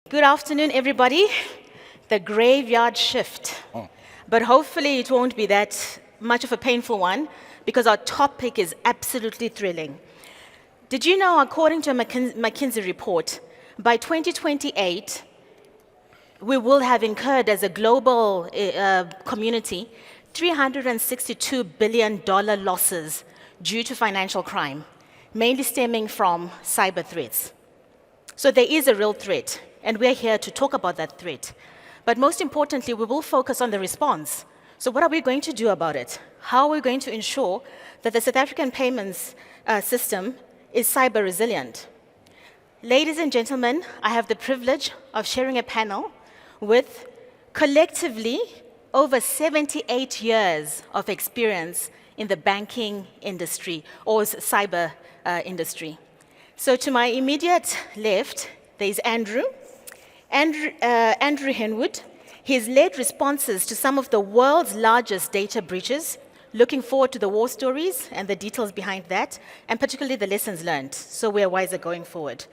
Good afternoon, everybody. The graveyard shift. But hopefully it won't be that much of a painful one because our topic is absolutely thrilling. Did you know, according to a McKinsey report, by 2028, we will have incurred as a global community $362 billion losses due to financial crime, mainly stemming from cyber threats. So there is a real threat, and we're here to talk about that threat. But most importantly, we will focus on the response. So what are we going to do about it? How are we going to ensure that the South African payments system is cyber resilient? Ladies and gentlemen, I have the privilege of sharing a panel with collectively over 78 years of experience in the banking industry or cyber industry. So to my immediate left, there's Andrew Henwood. He's led responses to some of the world's largest data breaches, looking forward to the war stories and the details behind that, and particularly the lessons learned, so we're wiser going forward.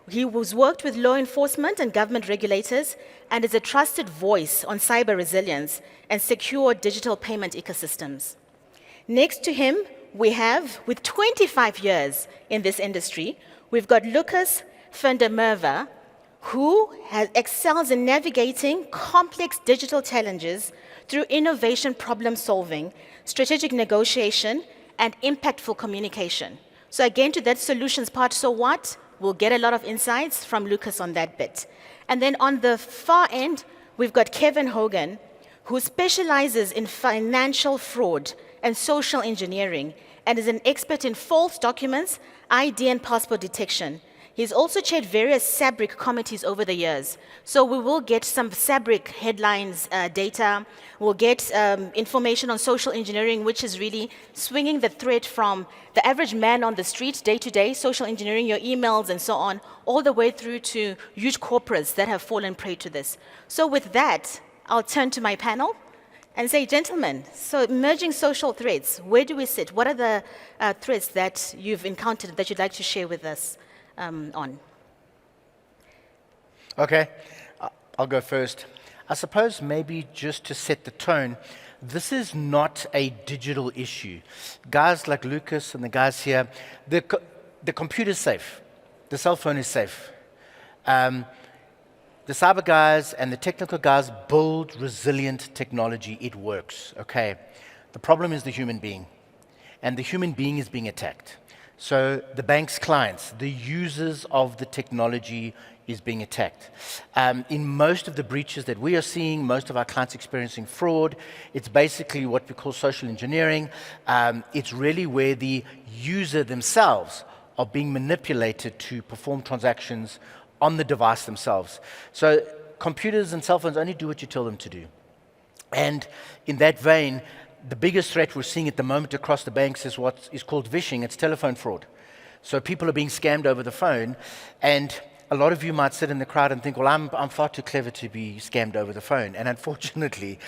He has worked with law enforcement and government regulators and is a trusted voice on cyber resilience and secure digital payment ecosystems. Next to him, we have, with 25 years in this industry, we've got Lucas van der Merwe, who excels in navigating complex digital challenges through innovation problem solving, strategic negotiation, and impactful communication. So again, to that solutions part, so what? We'll get a lot of insights from Lucas on that bit. And then on the far end, we've got Kevin Hogan, who specializes in financial fraud and social engineering and is an expert in false documents, ID and passport detection. He's also chaired various SABRIC committees over the years. So we will get some SABRIC headlines data. We'll get information on social engineering, which is really swinging the thread from the average man on the street, day to day, social engineering, your emails and so on, all the way through to huge corporates that have fallen prey to this. So with that, I'll turn to my panel and say, gentlemen, so emerging social threats, where do we sit? What are the threats that you've encountered that you'd like to share with us? On. Okay, I'll go first. I suppose maybe just to set the tone, this is not a digital issue. Guys like Lucas and the guys here, the computer's safe. The cell phone is safe. The cyber guys and the technical guys build resilient technology. It works, okay? The problem is the human being, and the human being is being attacked. So the bank's clients, the users of the technology is being attacked. In most of the breaches that we are seeing, most of our clients experiencing fraud, it's basically what we call social engineering. It's really where the user themselves are being manipulated to perform transactions on the device themselves. So computers and cell phones only do what you tell them to do. And in that vein, the biggest threat we're seeing at the moment across the banks is what is called phishing. It's telephone fraud. So people are being scammed over the phone, and a lot of you might sit in the crowd and think, well, I'm far too clever to be scammed over the phone. And unfortunately,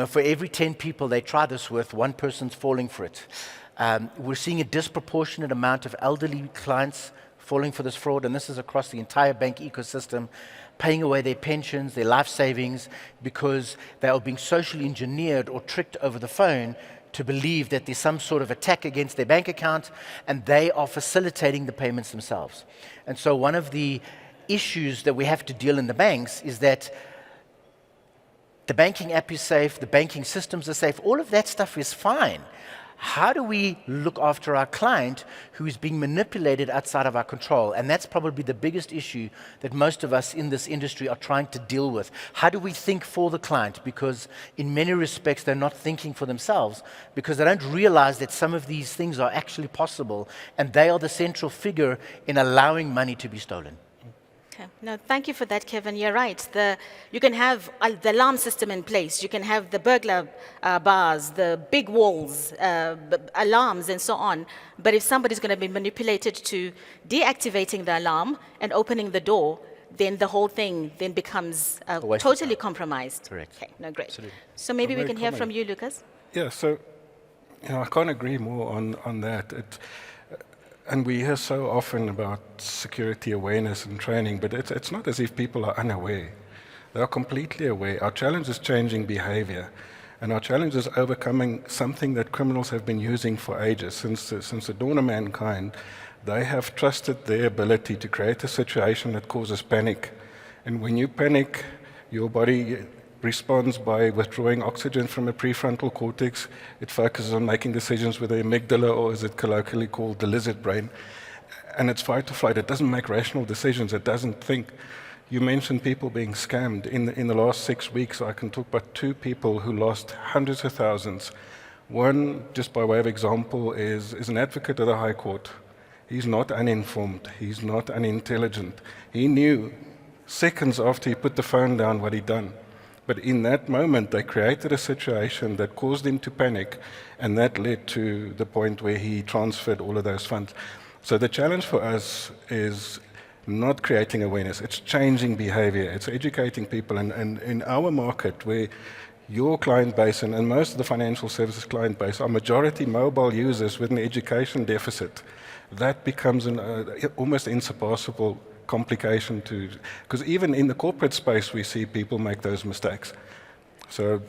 for every 10 people they try this with, one person's falling for it. We're seeing a disproportionate amount of elderly clients falling for this fraud, and this is across the entire bank ecosystem, paying away their pensions, their life savings, because they are being socially engineered or tricked over the phone to believe that there's some sort of attack against their bank account, and they are facilitating the payments themselves. And so one of the issues that we have to deal in the banks is that the banking app is safe, the banking systems are safe, all of that stuff is fine. How do we look after our client who is being manipulated outside of our control? And that's probably the biggest issue that most of us in this industry are trying to deal with. How do we think for the client? Because in many respects, they're not thinking for themselves because they don't realize that some of these things are actually possible, and they are the central figure in allowing money to be stolen. Okay. No, thank you for that, Kevin. You're right. You can have the alarm system in place. You can have the burglar bars, the big walls, alarms, and so on. But if somebody's going to be manipulated to deactivating the alarm and opening the door, then the whole thing then becomes totally compromised. Correct. Okay. No, great. Absolutely. So maybe we can hear from you, Lucas. Yeah. So, I can't agree more on that. And we hear so often about security awareness and training, but it's not as if people are unaware. They are completely aware. Our challenge is changing behavior, and our challenge is overcoming something that criminals have been using for ages. Since the dawn of mankind, they have trusted their ability to create a situation that causes panic. And when you panic, your body responds by withdrawing oxygen from the prefrontal cortex. It focuses on making decisions with the amygdala, or as it colloquially called, the lizard brain. And it's fight or flight. It doesn't make rational decisions. It doesn't think. You mentioned people being scammed. In the last 6 weeks, I can talk about 2 people who lost hundreds of thousands. One, just by way of example, is an advocate of the High Court. He's not uninformed. He's not unintelligent. He knew seconds after he put the phone down what he'd done. But in that moment, they created a situation that caused him to panic, and that led to the point where he transferred all of those funds. So the challenge for us is not creating awareness, it's changing behavior, it's educating people. And in our market, where your client base and most of the financial services client base are majority mobile users with an education deficit, that becomes an almost insurpassable complication to, because even in the corporate space we see people make those mistakes. So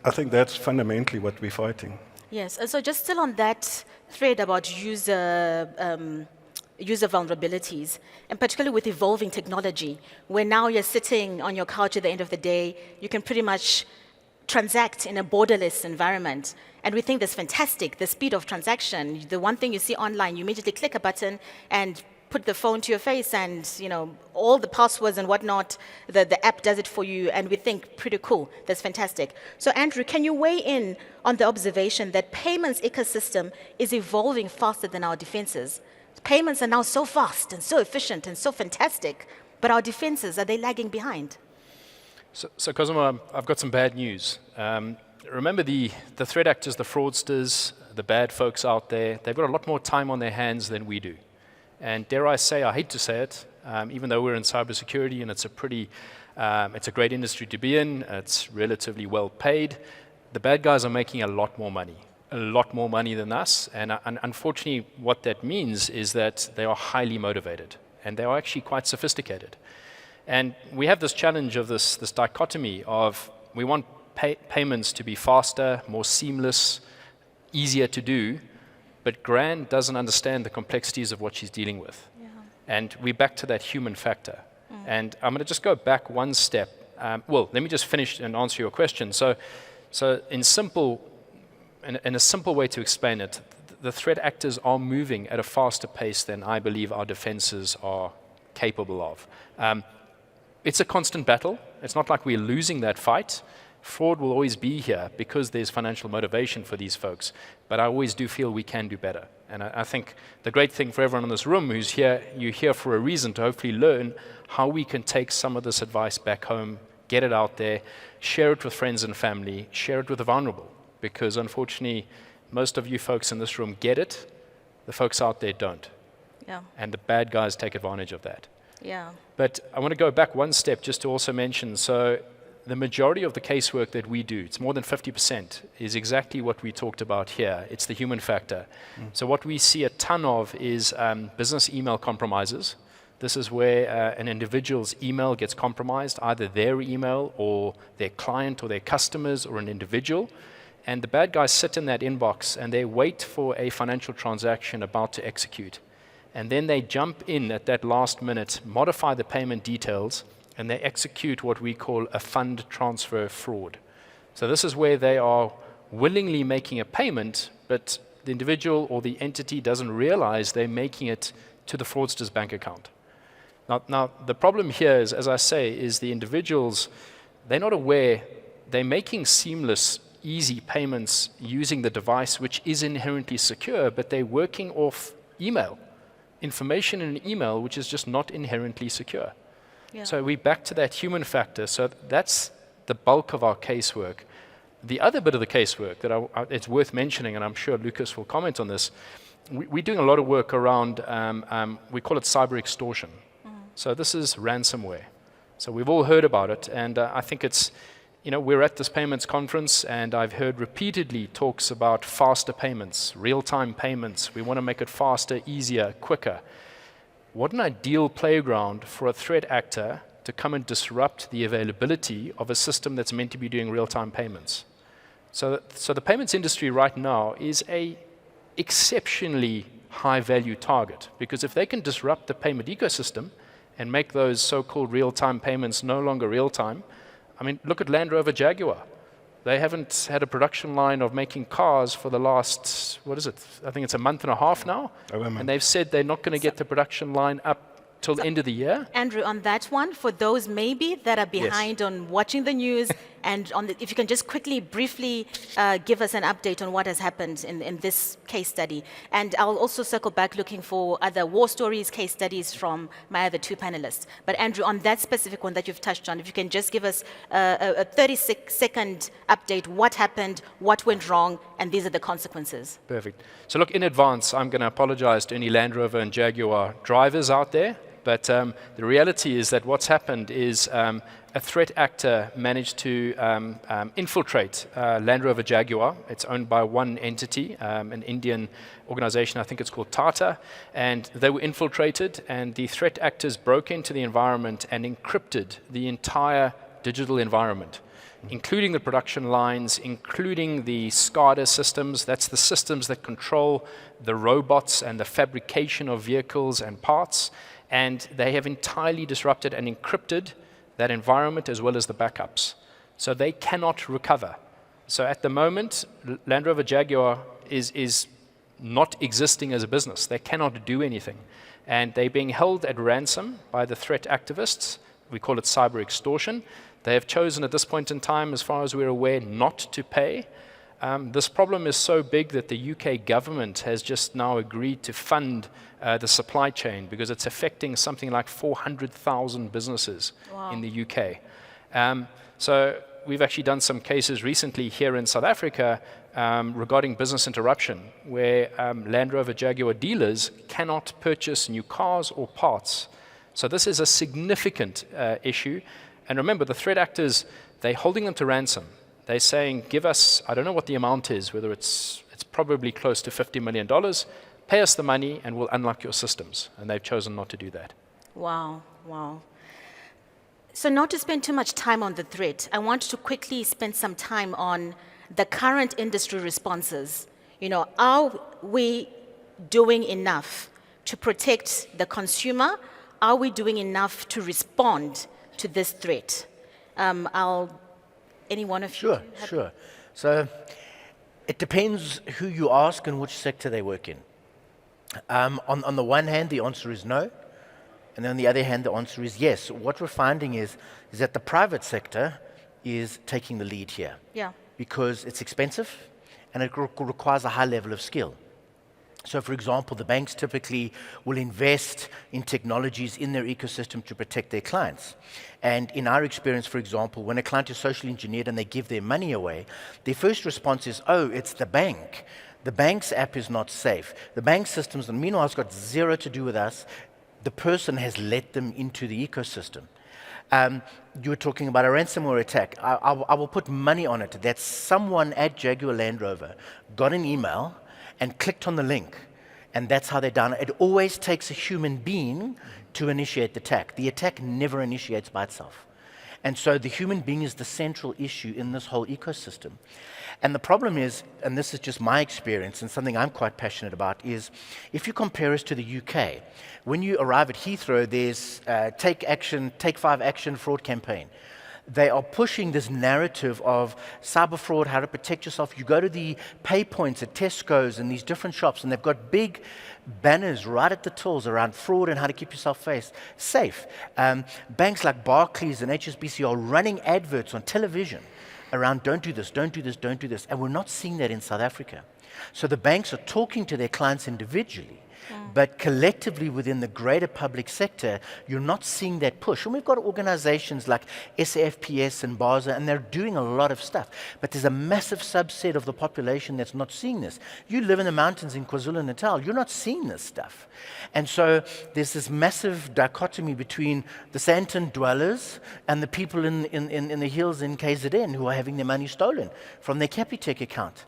I think that's fundamentally what we're fighting. Yes, and so just still on that thread about user vulnerabilities, and particularly with evolving technology, where now you're sitting on your couch at the end of the day, you can pretty much transact in a borderless environment. And we think that's fantastic, the speed of transaction. The one thing you see online, you immediately click a button and put the phone to your face, and all the passwords and whatnot, the app does it for you, and we think pretty cool, that's fantastic. So Andrew, can you weigh in on the observation that payments ecosystem is evolving faster than our defenses? Payments are now so fast and so efficient and so fantastic, but our defenses, are they lagging behind? So Cosimo, I've got some bad news. Remember the threat actors, the fraudsters, the bad folks out there, they've got a lot more time on their hands than we do. And dare I say, I hate to say it, even though we're in cybersecurity and it's a great industry to be in, it's relatively well paid, the bad guys are making a lot more money than us. And unfortunately, what that means is that they are highly motivated and they are actually quite sophisticated. And we have this challenge of this dichotomy of we want payments to be faster, more seamless, easier to do, but Gran doesn't understand the complexities of what she's dealing with. Yeah. And we're back to that human factor. And I'm going to just go back one step. Well, let me just finish and answer your question. So in a simple way to explain it, the threat actors are moving at a faster pace than I believe our defenses are capable of. It's a constant battle. It's not like we're losing that fight. Fraud will always be here because there's financial motivation for these folks. But I always do feel we can do better. And I think the great thing for everyone in this room who's here, you're here for a reason to hopefully learn how we can take some of this advice back home, get it out there, share it with friends and family, share it with the vulnerable. Because unfortunately, most of you folks in this room get it, the folks out there don't. Yeah. And the bad guys take advantage of that. Yeah. But I want to go back one step just to also mention, so the majority of the casework that we do, it's more than 50%, is exactly what we talked about here. It's the human factor. So what we see a ton of is business email compromises. This is where an individual's email gets compromised, either their email or their client or their customers or an individual. And the bad guys sit in that inbox and they wait for a financial transaction about to execute. And then they jump in at that last minute, modify the payment details, and they execute what we call a fund transfer fraud. So this is where they are willingly making a payment, but the individual or the entity doesn't realize they're making it to the fraudster's bank account. Now the problem here is, as I say, is the individuals, they're not aware, they're making seamless, easy payments using the device, which is inherently secure, but they're working off email, information in an email, which is just not inherently secure. Yeah. So we're back to that human factor. So that's the bulk of our casework. The other bit of the casework that it's worth mentioning, and I'm sure Lucas will comment on this, we're doing a lot of work around, we call it cyber extortion. So this is ransomware. So we've all heard about it, and I think it's we're at this payments conference, and I've heard repeatedly talks about faster payments, real-time payments. We want to make it faster, easier, quicker. What an ideal playground for a threat actor to come and disrupt the availability of a system that's meant to be doing real-time payments. So the payments industry right now is a exceptionally high-value target, because if they can disrupt the payment ecosystem and make those so-called real-time payments no longer real-time, I mean, look at Land Rover Jaguar. They haven't had a production line of making cars for the last, what is it? I think it's a month and a half now. And they've said they're not going to get the production line up till the end of the year. Andrew, on that one, for those maybe that are behind on watching the news, and if you can just quickly, briefly give us an update on what has happened in this case study. And I'll also circle back looking for other war stories, case studies from my other two panelists. But Andrew, on that specific one that you've touched on, if you can just give us a 36-second update, what happened, what went wrong, and these are the consequences. Perfect. So look, in advance, I'm going to apologize to any Land Rover and Jaguar drivers out there. But the reality is that what's happened is a threat actor managed to infiltrate Land Rover Jaguar. It's owned by one entity, an Indian organization, I think it's called Tata, and they were infiltrated, and the threat actors broke into the environment and encrypted the entire digital environment, including the production lines, including the SCADA systems. That's the systems that control the robots and the fabrication of vehicles and parts. And they have entirely disrupted and encrypted that environment as well as the backups. So they cannot recover. So at the moment, Land Rover Jaguar is not existing as a business. They cannot do anything. And they're being held at ransom by the threat activists. We call it cyber extortion. They have chosen at this point in time, as far as we're aware, not to pay. This problem is so big that the UK government has just now agreed to fund the supply chain, because it's affecting something like 400,000 businesses in the UK. So we've actually done some cases recently here in South Africa regarding business interruption, where Land Rover Jaguar dealers cannot purchase new cars or parts. So this is a significant issue. And remember, the threat actors, they're holding them to ransom. They're saying, give us, I don't know what the amount is, whether it's probably close to $50 million, pay us the money and we'll unlock your systems. And they've chosen not to do that. Wow, wow. So not to spend too much time on the threat, I want to quickly spend some time on the current industry responses. Are we doing enough to protect the consumer? Are we doing enough to respond to this threat? Any one of you? Sure. So it depends who you ask and which sector they work in. On the one hand, the answer is no. And on the other hand, the answer is yes. What we're finding is that the private sector is taking the lead here. Yeah. Because it's expensive and it requires a high level of skill. So, for example, the banks typically will invest in technologies in their ecosystem to protect their clients. And in our experience, for example, when a client is socially engineered and they give their money away, their first response is, oh, it's the bank. The bank's app is not safe. The bank systems, and meanwhile, it's got zero to do with us. The person has let them into the ecosystem. You were talking about a ransomware attack. I will put money on it that someone at Jaguar Land Rover got an email and clicked on the link, and that's how they're done. It always takes a human being to initiate the attack. The attack never initiates by itself. And so the human being is the central issue in this whole ecosystem. And the problem is, and this is just my experience and something I'm quite passionate about, is if you compare us to the UK, when you arrive at Heathrow, there's Take 5 Action fraud campaign. They are pushing this narrative of cyber fraud, how to protect yourself. You go to the pay points at Tesco's and these different shops, and they've got big banners right at the tills around fraud and how to keep yourself safe. Banks like Barclays and HSBC are running adverts on television around don't do this, don't do this, don't do this. And we're not seeing that in South Africa. So the banks are talking to their clients individually, but collectively within the greater public sector, you're not seeing that push. And we've got organizations like SAFPS and BASA, and they're doing a lot of stuff. But there's a massive subset of the population that's not seeing this. You live in the mountains in KwaZulu-Natal, you're not seeing this stuff. And so there's this massive dichotomy between the Sandton dwellers and the people in the hills in KZN who are having their money stolen from their Capitec account.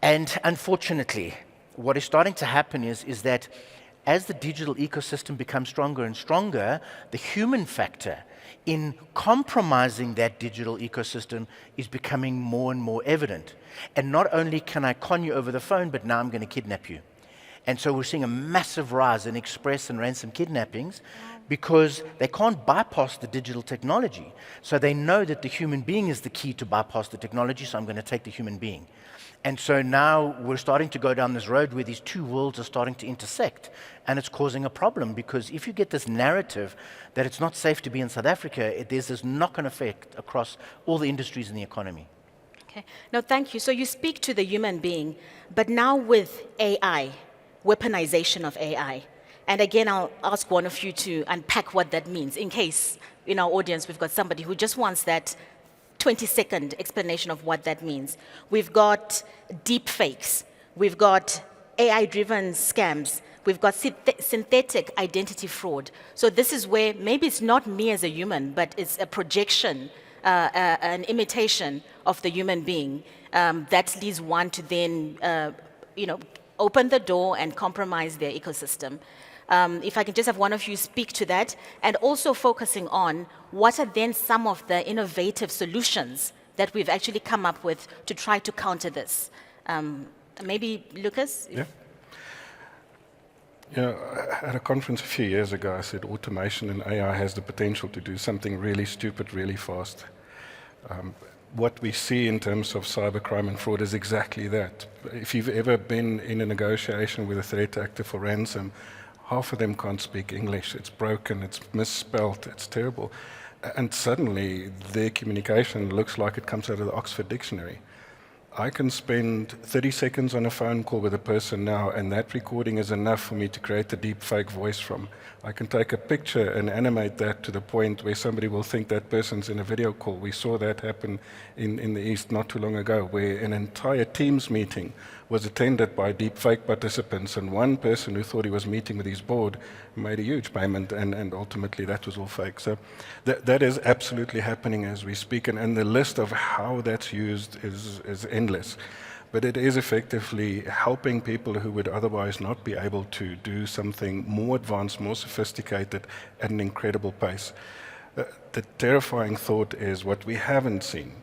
And unfortunately, what is starting to happen is that as the digital ecosystem becomes stronger and stronger, the human factor in compromising that digital ecosystem is becoming more and more evident. And not only can I con you over the phone, but now I'm going to kidnap you. And so we're seeing a massive rise in express and ransom kidnappings because they can't bypass the digital technology. So they know that the human being is the key to bypass the technology, so I'm going to take the human being. And so now we're starting to go down this road where these two worlds are starting to intersect. And it's causing a problem because if you get this narrative that it's not safe to be in South Africa, there's this knock-on effect across all the industries in the economy. Okay. No, thank you. So you speak to the human being, but now with AI, weaponization of AI. And again, I'll ask one of you to unpack what that means in case in our audience we've got somebody who just wants that 20-second explanation of what that means. We've got deep fakes. We've got AI-driven scams. We've got synthetic identity fraud. So this is where maybe it's not me as a human, but it's a projection, an imitation of the human being that leads one to then, open the door and compromise their ecosystem. If I can just have one of you speak to that, and also focusing on what are then some of the innovative solutions that we've actually come up with to try to counter this. Maybe Lucas? Yeah. At a conference a few years ago, I said automation and AI has the potential to do something really stupid, really fast. What we see in terms of cybercrime and fraud is exactly that. If you've ever been in a negotiation with a threat actor for ransom, half of them can't speak English. It's broken, it's misspelt, it's terrible. And suddenly, their communication looks like it comes out of the Oxford Dictionary. I can spend 30 seconds on a phone call with a person now, and that recording is enough for me to create a deep fake voice from. I can take a picture and animate that to the point where somebody will think that person's in a video call. We saw that happen in the East not too long ago, where an entire Teams meeting was attended by deep fake participants, and one person who thought he was meeting with his board made a huge payment, and ultimately that was all fake. So that is absolutely happening as we speak, and the list of how that's used is endless. But it is effectively helping people who would otherwise not be able to do something more advanced, more sophisticated at an incredible pace. The terrifying thought is what we haven't seen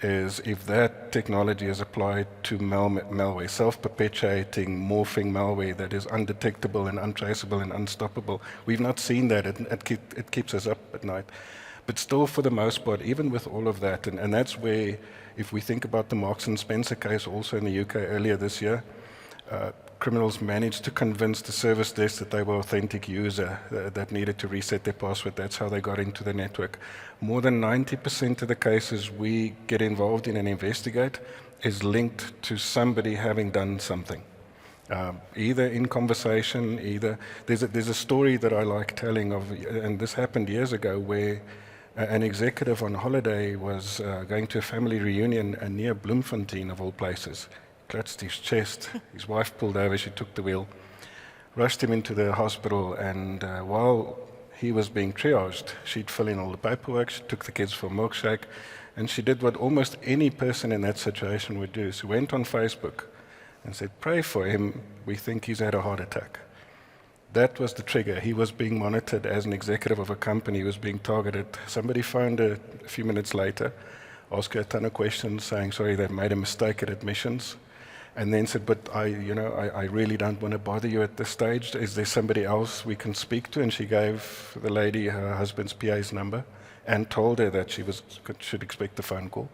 is if that technology is applied to malware, self-perpetuating, morphing malware that is undetectable and untraceable and unstoppable. We've not seen that. It keeps us up at night. But still, for the most part, even with all of that, and that's where, if we think about the Marks and Spencer case also in the UK earlier this year, criminals managed to convince the service desk that they were authentic user that needed to reset their password. That's how they got into the network. More than 90% of the cases we get involved in and investigate is linked to somebody having done something. Either in conversation, either... There's a story that I like telling of, and this happened years ago, where an executive on holiday was going to a family reunion near Bloemfontein, of all places. Clutched his chest, his wife pulled over, she took the wheel, rushed him into the hospital, and while he was being triaged, she'd fill in all the paperwork, she took the kids for a milkshake, and she did what almost any person in that situation would do. She went on Facebook and said, "Pray for him, we think he's had a heart attack." That was the trigger. He was being monitored as an executive of a company. He was being targeted. Somebody phoned her a few minutes later, asked her a ton of questions, saying, sorry, they've made a mistake at admissions. And then said, but I really don't want to bother you at this stage. Is there somebody else we can speak to? And she gave the lady her husband's PA's number and told her that she should expect a phone call.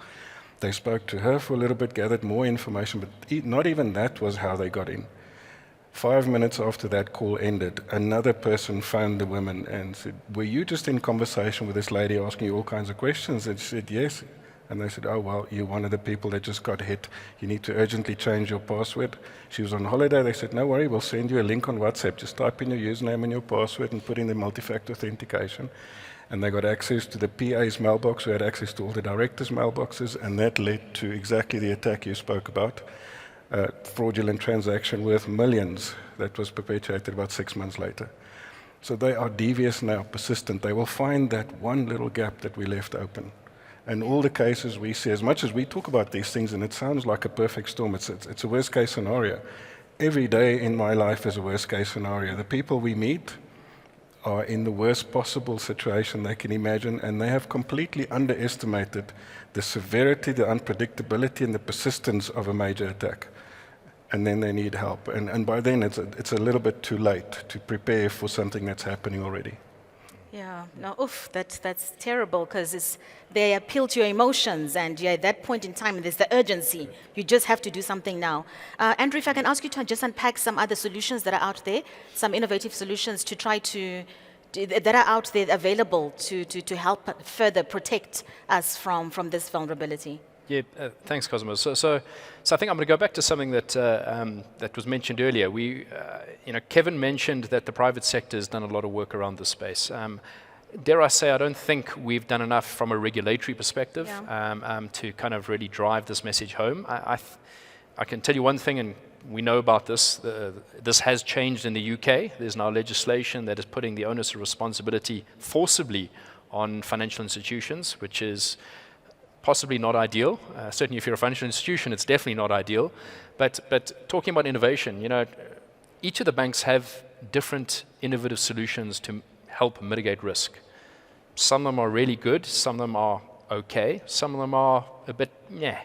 They spoke to her for a little bit, gathered more information, but not even that was how they got in. 5 minutes after that call ended, another person phoned the woman and said, were you just in conversation with this lady asking you all kinds of questions? And she said, yes. And they said, oh, well, you're one of the people that just got hit. You need to urgently change your password. She was on holiday. They said, no worry, we'll send you a link on WhatsApp. Just type in your username and your password and put in the multi-factor authentication. And they got access to the PA's mailbox, who had access to all the directors' mailboxes, and that led to exactly the attack you spoke about. Fraudulent transaction worth millions that was perpetuated about 6 months later. So they are devious now, persistent. They will find that one little gap that we left open. And all the cases we see, as much as we talk about these things, and it sounds like a perfect storm, it's a worst-case scenario. Every day in my life is a worst-case scenario. The people we meet are in the worst possible situation they can imagine, and they have completely underestimated the severity, the unpredictability, and the persistence of a major attack. And then they need help. And by then, it's a little bit too late to prepare for something that's happening already. Yeah, no, that's terrible, because they appeal to your emotions, and at that point in time, there's the urgency. You just have to do something now. Andrew, if I can ask you to just unpack some other solutions that are out there, some innovative solutions to try that are out there available to help further protect us from this vulnerability. Yeah, thanks, Cosmo. So I think I'm going to go back to something that that was mentioned earlier. Kevin mentioned that the private sector has done a lot of work around this space. Dare I say, I don't think we've done enough from a regulatory perspective to kind of really drive this message home. I can tell you one thing, and we know about this. This has changed in the UK. There's now legislation that is putting the onus of responsibility forcibly on financial institutions, which is possibly not ideal. Certainly if you're a financial institution, it's definitely not ideal. But talking about innovation, each of the banks have different innovative solutions to help mitigate risk. Some of them are really good, some of them are okay, some of them are a bit meh.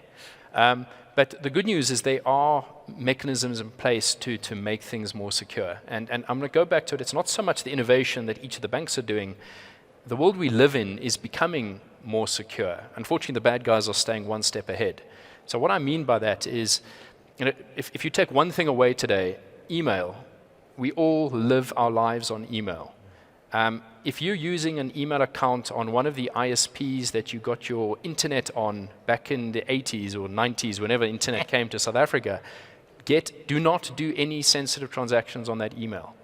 But the good news is there are mechanisms in place to make things more secure. And I'm going to go back to it. It's not so much the innovation that each of the banks are doing. The world we live in is becoming more secure. Unfortunately, the bad guys are staying one step ahead. So what I mean by that is, if you take one thing away today, email, we all live our lives on email. If you're using an email account on one of the ISPs that you got your internet on back in the 80s or 90s, whenever internet came to South Africa, do not do any sensitive transactions on that email.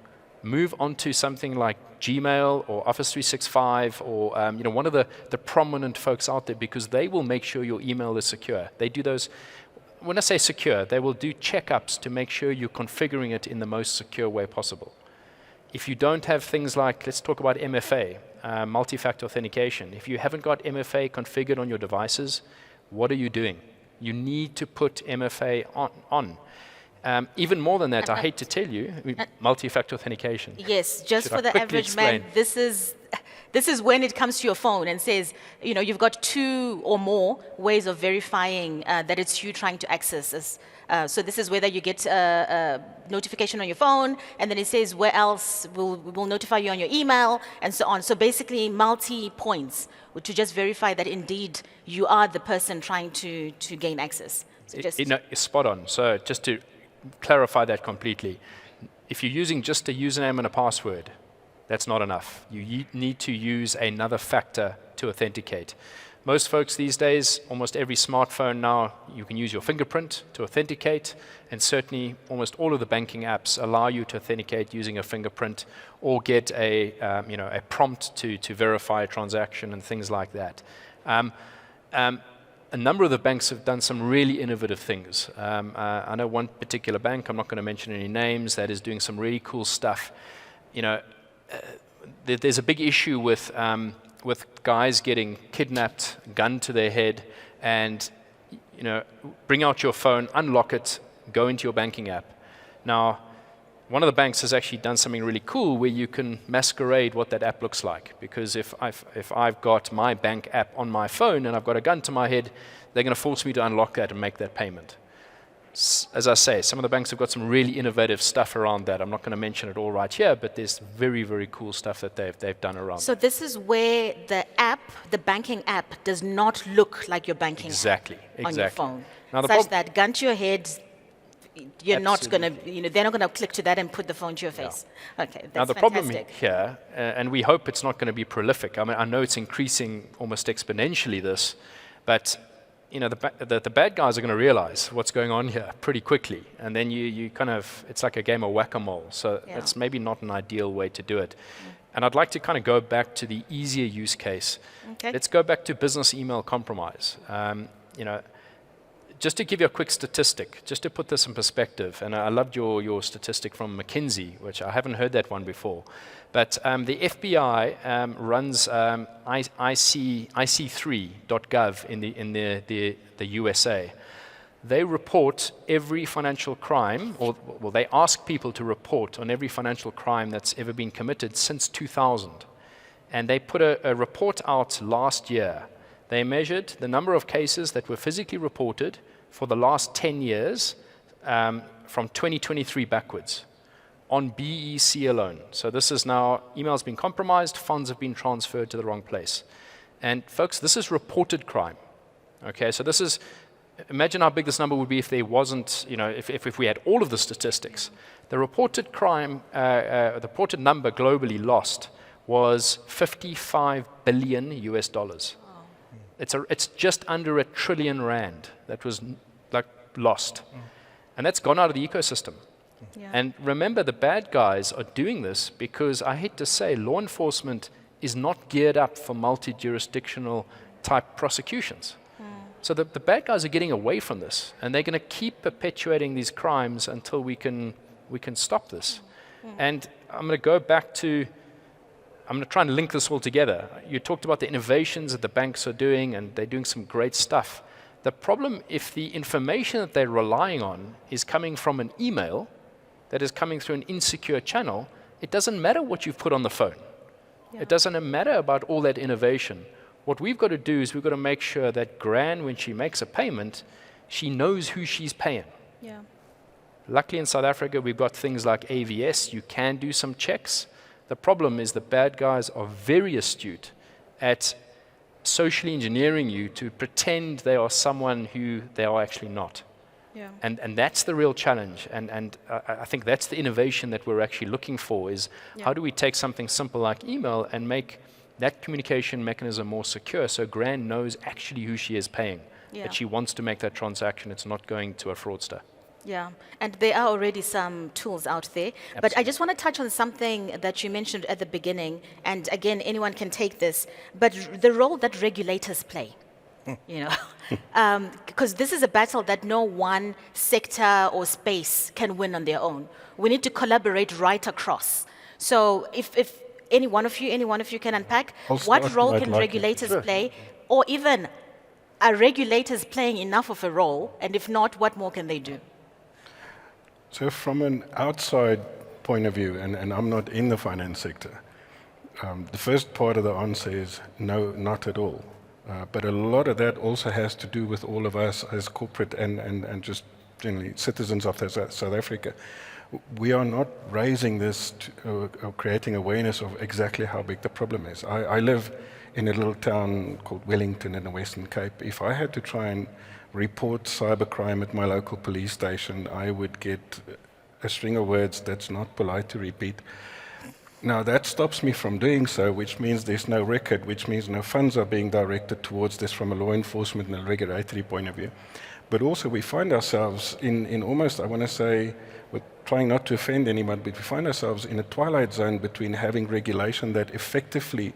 Move on to something like Gmail or Office 365 or one of the prominent folks out there, because they will make sure your email is secure. They do those, when I say secure, they will do checkups to make sure you're configuring it in the most secure way possible. If you don't have things like, let's talk about MFA, multi-factor authentication. If you haven't got MFA configured on your devices, what are you doing? You need to put MFA on. Even more than that, I hate to tell you, multi-factor authentication. Yes, just for the average man, this is when it comes to your phone and says, you've got 2 or more ways of verifying that it's you trying to access this. So this is whether you get a notification on your phone, and then it says where else will notify you on your email, and so on. So basically, multi-points to just verify that indeed you are the person trying to gain access. So spot on. So just to clarify that completely, if you're using just a username and a password, that's not enough. You need to use another factor to authenticate. Most folks these days, almost every smartphone now, you can use your fingerprint to authenticate, and certainly almost all of the banking apps allow you to authenticate using a fingerprint or get a prompt to verify a transaction and things like that. A number of the banks have done some really innovative things. I know one particular bank, I'm not going to mention any names, that is doing some really cool stuff. There's a big issue with guys getting kidnapped, gun to their head, and bring out your phone, unlock it, go into your banking app. Now, one of the banks has actually done something really cool where you can masquerade what that app looks like. Because if I've got my bank app on my phone and I've got a gun to my head, they're going to force me to unlock that and make that payment. As I say, some of the banks have got some really innovative stuff around that. I'm not going to mention it all right here, but there's very, very cool stuff that they've done around. So this is where the banking app does not look like your banking app on your phone. Now such that gun to your head, you're not going to, they're not going to click to that and put the phone to your face. Yeah. Okay, that's now the fantastic. problem here, and we hope it's not going to be prolific. I mean, I know it's increasing almost exponentially this, but the bad guys are going to realize what's going on here pretty quickly. And then you kind of, it's like a game of whack-a-mole. So Yeah. that's maybe not an ideal way to do it. And I'd like to kind of go back to the easier use case. Okay. Let's go back to business email compromise. Just to give you a quick statistic, just to put this in perspective, and I loved your statistic from McKinsey, which I haven't heard that one before. But the FBI runs IC3.gov in the USA. They report every financial crime, or well, they ask people to report on every financial crime that's ever been committed since 2000. And they put a report out last year. They measured the number of cases that were physically reported for the last 10 years from 2023 backwards on BEC alone. So this is now, email's been compromised, funds have been transferred to the wrong place. And folks, this is reported crime. Okay, so this is, imagine how big this number would be if there wasn't, if we had all of the statistics. The reported crime, the reported number globally lost was 55 billion US dollars. It's just under R1 trillion that was lost. And that's gone out of the ecosystem. Yeah. And remember, the bad guys are doing this because, I hate to say, law enforcement is not geared up for multi-jurisdictional type prosecutions. So the bad guys are getting away from this, and they're going to keep perpetuating these crimes until we can stop this. And I'm going to go back to, I'm going to try and link this all together. You talked about the innovations that the banks are doing, and they're doing some great stuff. The problem, if the information that they're relying on is coming from an email that is coming through an insecure channel, it doesn't matter what you've put on the phone. Yeah. It doesn't matter about all that innovation. What we've got to do is we've got to make sure that Gran, when she makes a payment, she knows who she's paying. Yeah. Luckily in South Africa, we've got things like AVS. You can do some checks. The problem is the bad guys are very astute at socially engineering you to pretend they are someone who they are actually not. Yeah. And that's the real challenge. And I think that's the innovation that we're actually looking for is how do we take something simple like email and make that communication mechanism more secure so Gran knows actually who she is paying. Yeah. That she wants to make that transaction. It's not going to a fraudster. Yeah, and there are already some tools out there. But I just want to touch on something that you mentioned at the beginning, and again, anyone can take this, but the role that regulators play, because this is a battle that no one sector or space can win on their own. We need to collaborate right across. So if any one of you can unpack, what role can regulators play, or even are regulators playing enough of a role, and if not, what more can they do? So from an outside point of view, and I'm not in the finance sector, the first part of the answer is no, not at all. But a lot of that also has to do with all of us as corporate and just generally citizens of South Africa. We are not raising this or creating awareness of exactly how big the problem is. I live in a little town called Wellington in the Western Cape. If I had to try and report cybercrime at my local police station, I would get a string of words that's not polite to repeat. Now that stops me from doing so, which means there's no record, which means no funds are being directed towards this from a law enforcement and a regulatory point of view. But also we find ourselves in almost, I want to say, we're trying not to offend anyone, but we find ourselves in a twilight zone between having regulation that effectively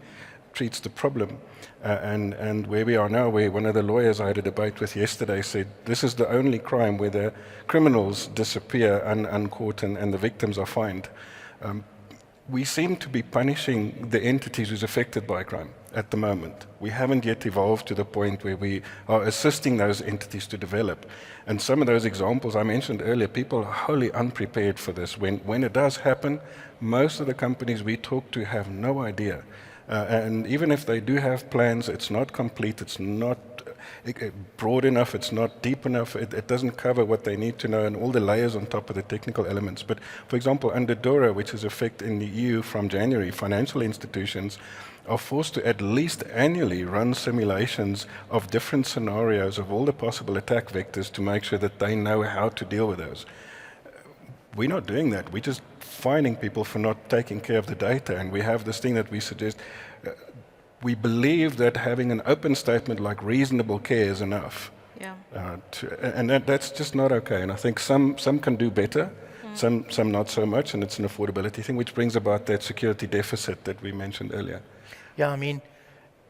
treats the problem and where we are now, where one of the lawyers I had a debate with yesterday said this is the only crime where the criminals disappear uncaught and the victims are fined. We seem to be punishing the entities who's affected by crime at the moment. We haven't yet evolved to the point where we are assisting those entities to develop. And some of those examples I mentioned earlier, people are wholly unprepared for this. When it does happen, most of the companies we talk to have no idea. And even if they do have plans, it's not complete, it's not broad enough, it's not deep enough, it doesn't cover what they need to know and all the layers on top of the technical elements. But for example, under DORA, which is effect in the EU from January, financial institutions are forced to at least annually run simulations of different scenarios of all the possible attack vectors to make sure that they know how to deal with those. We're not doing that. We're just fining people for not taking care of the data. And we have this thing that we suggest. We believe that having an open statement like reasonable care is enough. Yeah. And that's just not okay. And I think some can do better, some not so much, and it's an affordability thing, which brings about that security deficit that we mentioned earlier. Yeah, I mean,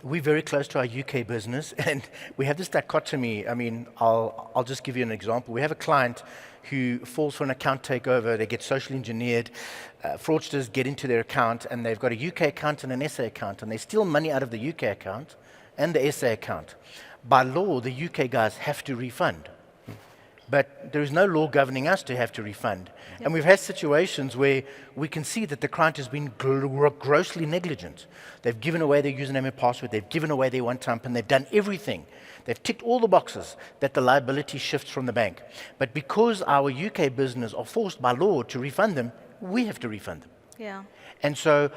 we're very close to our UK business, and we have this dichotomy. I mean, I'll just give you an example. We have a client who falls for an account takeover. They get socially engineered. Fraudsters get into their account, and they've got a UK account and an SA account, and they steal money out of the UK account and the SA account. By law, the UK guys have to refund. But there is no law governing us to have to refund. Yep. And we've had situations where we can see that the client has been grossly negligent. They've given away their username and password, they've given away their one-time PIN, they've done everything. They've ticked all the boxes that the liability shifts from the bank. But because our UK business are forced by law to refund them, we have to refund them. Yeah. And so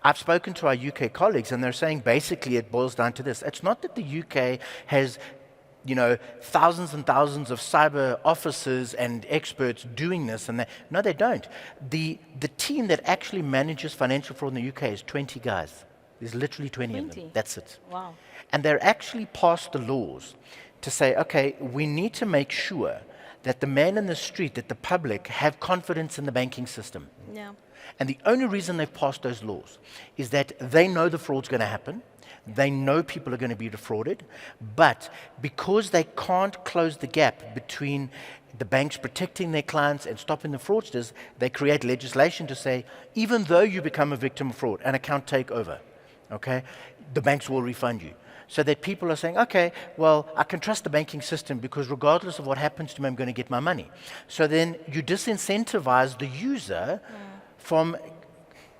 I've spoken to our UK colleagues, and they're saying basically it boils down to this. It's not that the UK has thousands and thousands of cyber officers and experts doing this, and no, they don't. The team that actually manages financial fraud in the UK is 20 guys. There's literally 20 of them. That's it. Wow. And they're actually passed the laws to say, okay, we need to make sure that the man in the street, that the public have confidence in the banking system. Yeah. And the only reason they've passed those laws is that they know the fraud's going to happen. They know people are going to be defrauded, but because they can't close the gap between the banks protecting their clients and stopping the fraudsters, they create legislation to say, even though you become a victim of fraud, an account takeover, okay, the banks will refund you. So that people are saying, okay, well, I can trust the banking system because regardless of what happens to me, I'm going to get my money. So then you disincentivize the user from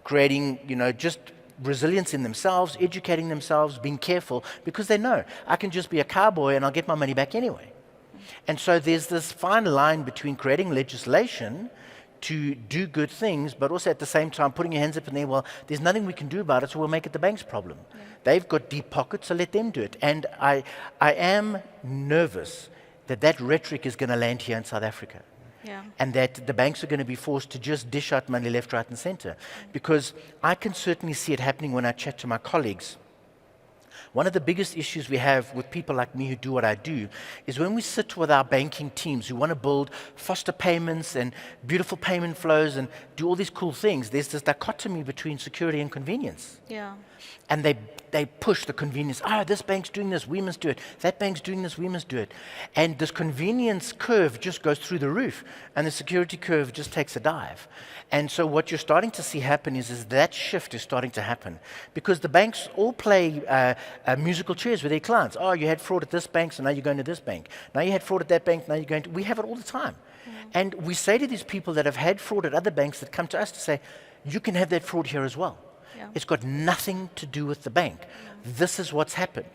creating, just resilience in themselves, educating themselves, being careful, because they know I can just be a cowboy and I'll get my money back anyway. And so there's this fine line between creating legislation to do good things, but also at the same time putting your hands up in there, well, there's nothing we can do about it, so we'll make it the bank's problem. Yeah. They've got deep pockets, so let them do it. And I am nervous that rhetoric is going to land here in South Africa. Yeah. And that the banks are going to be forced to just dish out money left, right, and center. Because I can certainly see it happening when I chat to my colleagues. One of the biggest issues we have with people like me who do what I do is when we sit with our banking teams who want to build foster payments and beautiful payment flows and do all these cool things, there's this dichotomy between security and convenience. Yeah. And they push the convenience. This bank's doing this, we must do it. That bank's doing this, we must do it. And this convenience curve just goes through the roof, and the security curve just takes a dive. And so what you're starting to see happen is that shift is starting to happen. Because the banks all play musical chairs with their clients. You had fraud at this bank, so now you're going to this bank. Now you had fraud at that bank, now you're going to... We have it all the time. And we say to these people that have had fraud at other banks that come to us to say, you can have that fraud here as well. Yeah. It's got nothing to do with the bank. Yeah. This is what's happened.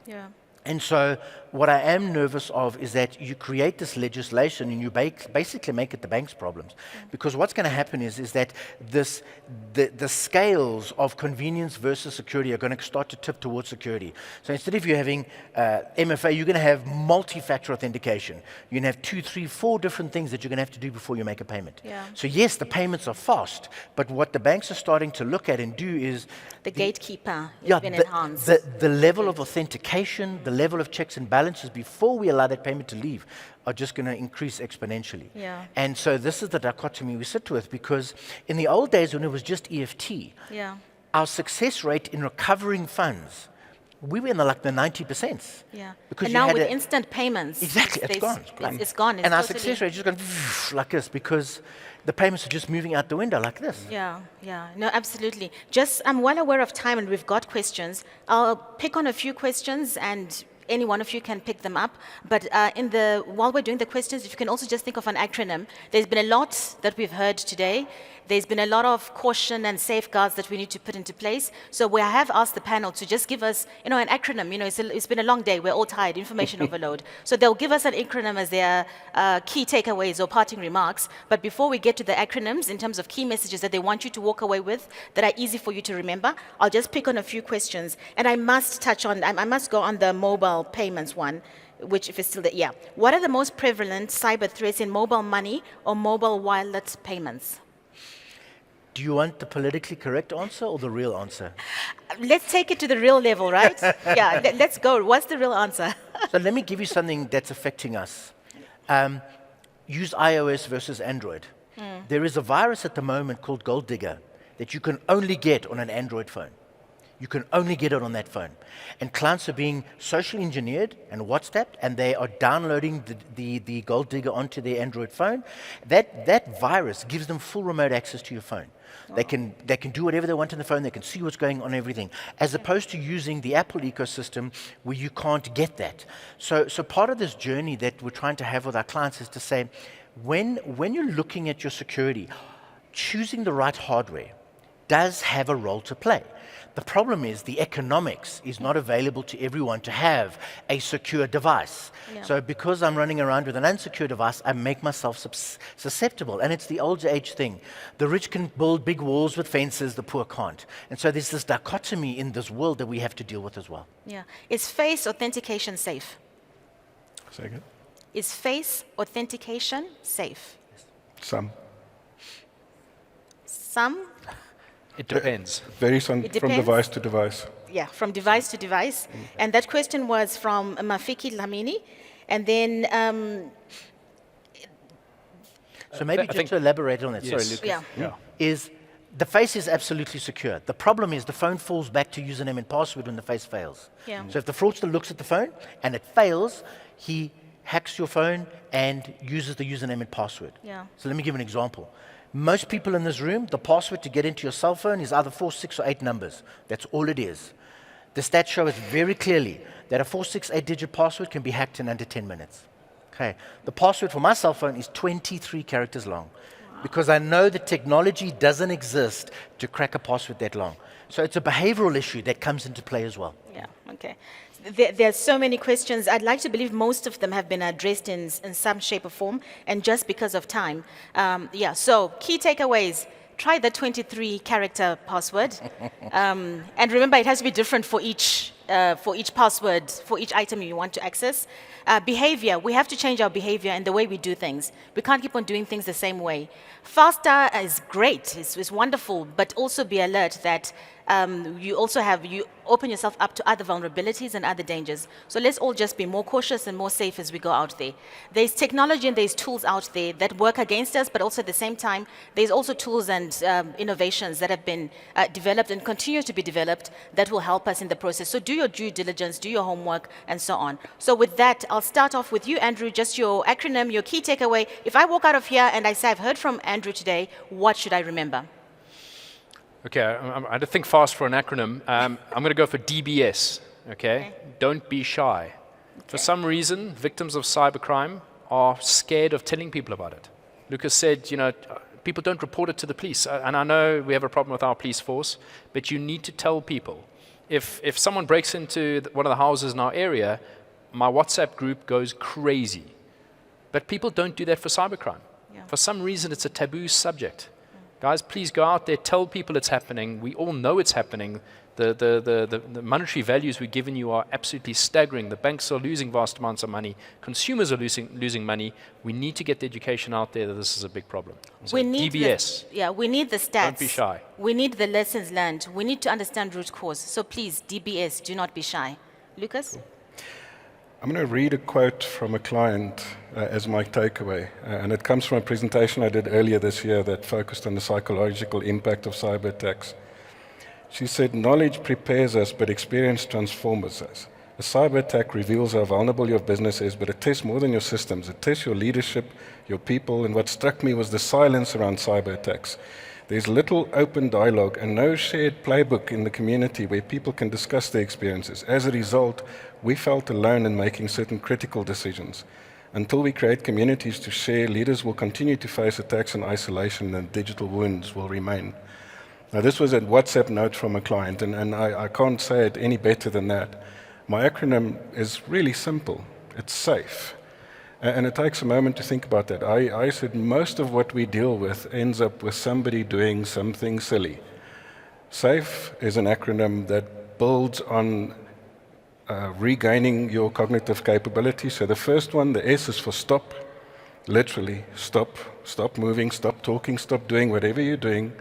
Yeah. And so what I am nervous of is that you create this legislation and you basically make it the bank's problems. Because what's going to happen is that the scales of convenience versus security are going to start to tip towards security. So instead of you having MFA, you're going to have multi-factor authentication. You're going to have 2, 3, 4 different things that you're going to have to do before you make a payment. Yeah. So yes, the payments are fast, but what the banks are starting to look at and do is... The gatekeeper has been enhanced. The level of authentication, the level of checks and balances before we allow that payment to leave are just going to increase exponentially. Yeah. And so this is the dichotomy we sit with, because in the old days when it was just EFT, our success rate in recovering funds, we were in the 90%. Yeah. Because and now with instant payments, exactly, it's gone. It's gone. And our success rate is just going like this because the payments are just moving out the window like this. Yeah, yeah, no, absolutely. Just, I'm well aware of time and we've got questions. I'll pick on a few questions and any one of you can pick them up. But while we're doing the questions, if you can also just think of an acronym. There's been a lot that we've heard today. There's been a lot of caution and safeguards that we need to put into place. So we have asked the panel to just give us, an acronym. It's been a long day. We're all tired, information overload. So they'll give us an acronym as their key takeaways or parting remarks. But before we get to the acronyms, in terms of key messages that they want you to walk away with that are easy for you to remember, I'll just pick on a few questions. And I must go on the mobile payments one, which if it's still there, What are the most prevalent cyber threats in mobile money or mobile wallet payments? Do you want the politically correct answer or the real answer? Let's take it to the real level, right? Yeah, let's go. What's the real answer? So let me give you something that's affecting us. Use iOS versus Android. There is a virus at the moment called Gold Digger that you can only get on an Android phone. You can only get it on that phone. And clients are being socially engineered and WhatsApped, and they are downloading the Gold Digger onto their Android phone. That virus gives them full remote access to your phone. They can do whatever they want on the phone. They can see what's going on, everything, as opposed to using the Apple ecosystem where you can't get that. So part of this journey that we're trying to have with our clients is to say, when you're looking at your security, choosing the right hardware does have a role to play. The problem is the economics is not available to everyone to have a secure device. Yeah. So because I'm running around with an unsecure device, I make myself susceptible. And it's the old age thing. The rich can build big walls with fences, the poor can't. And so there's this dichotomy in this world that we have to deal with as well. Yeah. Is face authentication safe? Say again? Is face authentication safe? Some. Some? It depends. Varies from depends. device to device. Yeah, from device to device. And that question was from Mafiki Lamini. And then, So maybe I just think- to elaborate on that, sorry, Yes. Lucas, yeah. is the face is absolutely secure. The problem is the phone falls back to username and password when the face fails. Yeah. So if the fraudster looks at the phone and it fails, he hacks your phone and uses the username and password. Yeah. So let me give an example. Most people in this room, the password to get into your cell phone is either 4, 6, or 8 numbers. That's all it is. The stats show us very clearly that a 4, 6, 8-digit password can be hacked in under 10 minutes. Okay. The password for my cell phone is 23 characters long because I know the technology doesn't exist to crack a password that long. So it's a behavioral issue that comes into play as well. Yeah, okay. There are so many questions. I'd like to believe most of them have been addressed in some shape or form, and just because of time. Yeah, so key takeaways. Try the 23-character password. And remember, it has to be different for each password, for each item you want to access. Behavior. We have to change our behavior and the way we do things. We can't keep on doing things the same way. Faster is great. It's wonderful, but also be alert that you open yourself up to other vulnerabilities and other dangers. So let's all just be more cautious and more safe as we go out there. There's technology and there's tools out there that work against us, but also at the same time, there's also tools and innovations that have been developed and continue to be developed that will help us in the process. So do your due diligence, do your homework, and so on. So with that, I'll start off with you, Andrew, just your acronym, your key takeaway. If I walk out of here and I say I've heard from Andrew today, what should I remember? Okay, I had to think fast for an acronym. I'm going to go for DBS, okay? Don't be shy. For some reason, victims of cybercrime are scared of telling people about it. Lucas said, people don't report it to the police. And I know we have a problem with our police force, but you need to tell people. If someone breaks into one of the houses in our area, my WhatsApp group goes crazy. But people don't do that for cybercrime. Yeah. For some reason, it's a taboo subject. Guys, please go out there, tell people it's happening. We all know it's happening. The monetary values we've given you are absolutely staggering. The banks are losing vast amounts of money. Consumers are losing money. We need to get the education out there that this is a big problem. So We need DBS. we need the stats. Don't be shy. We need the lessons learned. We need to understand root cause. So please, DBS, do not be shy. Lucas? I'm going to read a quote from a client as my takeaway, and it comes from a presentation I did earlier this year that focused on the psychological impact of cyber attacks. She said, "Knowledge prepares us, but experience transforms us. A cyber attack reveals how vulnerable your business is, but it tests more than your systems. It tests your leadership, your people, and what struck me was the silence around cyber attacks. There's little open dialogue and no shared playbook in the community where people can discuss their experiences. As a result, we felt alone in making certain critical decisions. Until we create communities to share, leaders will continue to face attacks in isolation and digital wounds will remain." Now, this was a WhatsApp note from a client, and I can't say it any better than that. My acronym is really simple. It's SAFE. And it takes a moment to think about that. I said most of what we deal with ends up with somebody doing something silly. SAFE is an acronym that builds on regaining your cognitive capability. So the first one, the S, is for stop. Literally, stop moving, stop talking, stop doing whatever you're doing.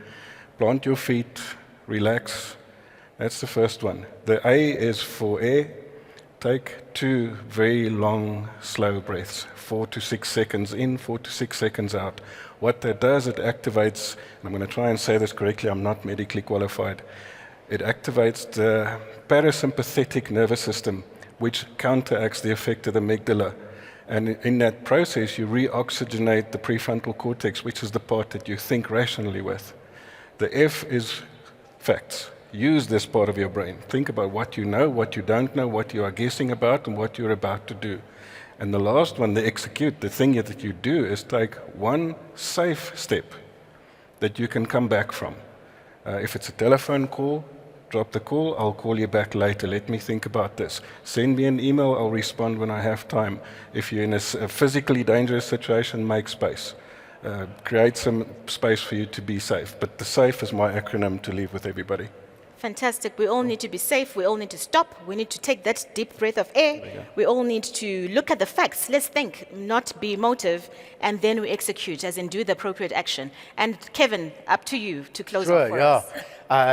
Plant your feet, relax. That's the first one. The A is for air. Take 2 very long, slow breaths, 4 to 6 seconds in, 4 to 6 seconds out. What that does, it activates, and I'm going to try and say this correctly, I'm not medically qualified. It activates the parasympathetic nervous system, which counteracts the effect of the amygdala. And in that process, you reoxygenate the prefrontal cortex, which is the part that you think rationally with. The F is facts. Use this part of your brain. Think about what you know, what you don't know, what you are guessing about, and what you're about to do. And the last one, the execute, the thing that you do is take one safe step that you can come back from. If it's a telephone call, drop the call, I'll call you back later, let me think about this. Send me an email, I'll respond when I have time. If you're in a physically dangerous situation, make space. Create some space for you to be safe. But the SAFE is my acronym to leave with everybody. Fantastic. We all need to be safe. We all need to stop. We need to take that deep breath of air. We all need to look at the facts. Let's think, not be emotive, and then we execute, as in do the appropriate action. And Kevin, up to you to close off for us.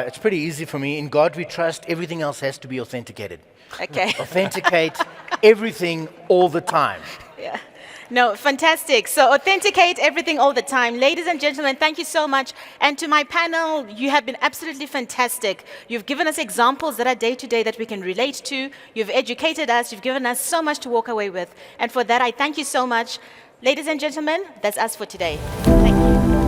It's pretty easy for me. In God we trust. Everything else has to be authenticated. Okay. Authenticate everything all the time. Yeah. No, fantastic. So authenticate everything all the time. Ladies and gentlemen, thank you so much. And to my panel, you have been absolutely fantastic. You've given us examples that are day-to-day that we can relate to. You've educated us. You've given us so much to walk away with. And for that, I thank you so much. Ladies and gentlemen, that's us for today. Thank you.